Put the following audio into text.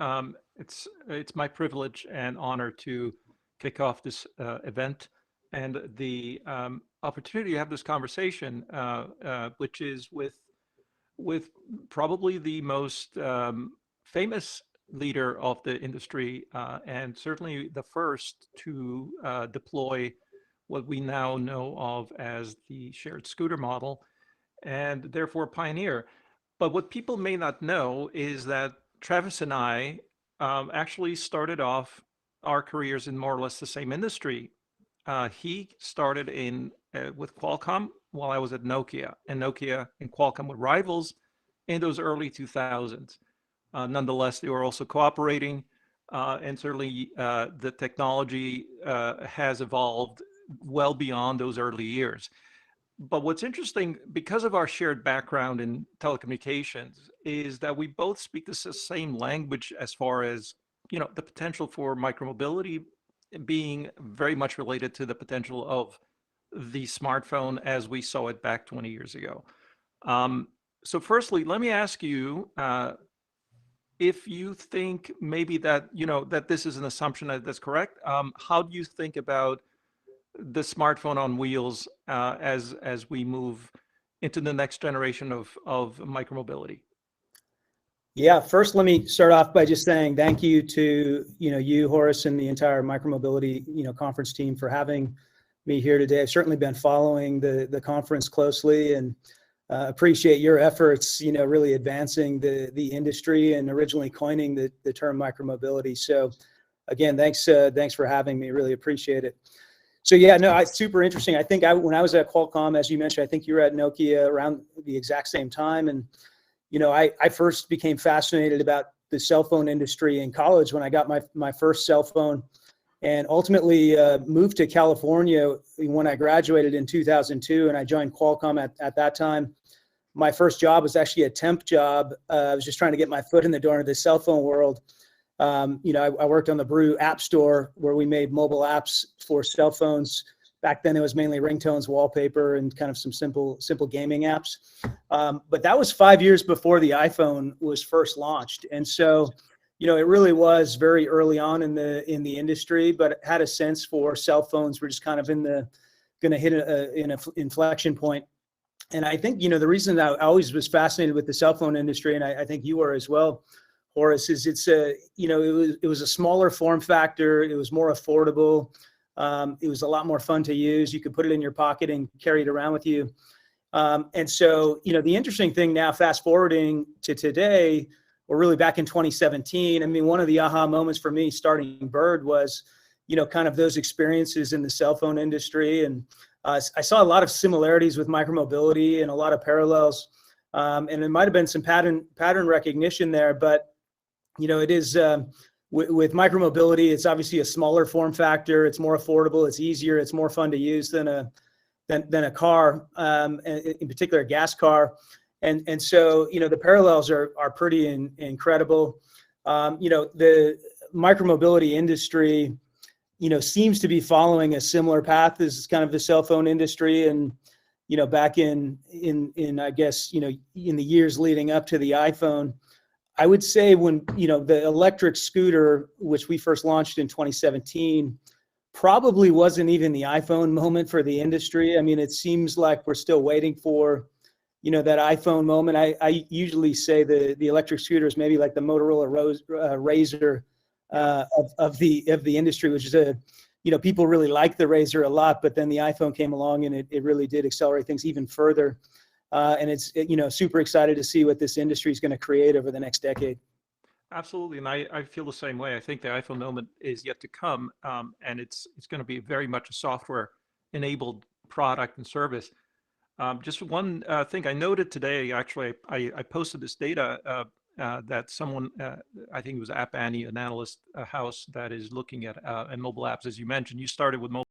It's my privilege and honor to kick off this event and the opportunity to have this conversation, which is with probably the most famous leader of the industry, and certainly the first to deploy what we now know of as the shared scooter model, and therefore pioneer. But what people may not know is that Travis and I actually started off our careers in more or less the same industry. He started in with Qualcomm while I was at Nokia, and Nokia and Qualcomm were rivals in those early 2000s. Nonetheless, they were also cooperating, and certainly the technology has evolved well beyond those early years. But what's interesting, because of our shared background in telecommunications, is that we both speak the same language as far as, the potential for micromobility being very much related to the potential of the smartphone as we saw it back 20 years ago. So firstly, let me ask you if you think maybe that, that this is an assumption that's correct. How do you think about the smartphone on wheels as we move into the next generation of micromobility? Yeah, first let me start off by just saying thank you to you, Horace, and the entire Micromobility conference team for having me here today. I've certainly been following the conference closely and appreciate your efforts, really advancing the industry and originally coining the term micromobility. So again, thanks for having me. Really appreciate it. So yeah, no, it's super interesting. I think when I was at Qualcomm, as you mentioned, I think you were at Nokia around the exact same time. And I first became fascinated about the cell phone industry in college when I got my first cell phone, and ultimately moved to California when I graduated in 2002, and I joined Qualcomm at that time. My first job was actually a temp job. I was just trying to get my foot in the door into the cell phone world. I worked on the Brew App Store where we made mobile apps for cell phones. Back then it was mainly ringtones, wallpaper, and kind of some simple gaming apps. But that was 5 years before the iPhone was first launched. And so, it really was very early on in the industry, but it had a sense for cell phones were just kind of going to hit an inflection point. And I think, the reason that I always was fascinated with the cell phone industry, and I think you were as well, Horace, is it was a smaller form factor. It was more affordable. It was a lot more fun to use. You could put it in your pocket and carry it around with you. And so, the interesting thing now, fast forwarding to today, or really back in 2017, I mean, one of the aha moments for me starting Bird was, kind of those experiences in the cell phone industry. And I saw a lot of similarities with micromobility and a lot of parallels. And it might have been some pattern recognition there, but it is with micromobility, it's obviously a smaller form factor. It's more affordable. It's easier. It's more fun to use than a car, in particular a gas car. And so the parallels are pretty incredible. The micromobility industry seems to be following a similar path as kind of the cell phone industry. And back in I guess in the years leading up to the iPhone, I would say when the electric scooter, which we first launched in 2017, probably wasn't even the iPhone moment for the industry. I mean, it seems like we're still waiting for that iPhone moment. I usually say the electric scooter is maybe like the Motorola Razr of the industry, which is people really like the Razr a lot, but then the iPhone came along and it really did accelerate things even further. And it's super excited to see what this industry is going to create over the next decade. Absolutely, and I feel the same way. I think the iPhone moment is yet to come, and it's going to be very much a software-enabled product and service. Just one thing I noted today, actually, I posted this data that someone, I think it was App Annie, an analyst house that is looking at mobile apps. As you mentioned, you started with mobile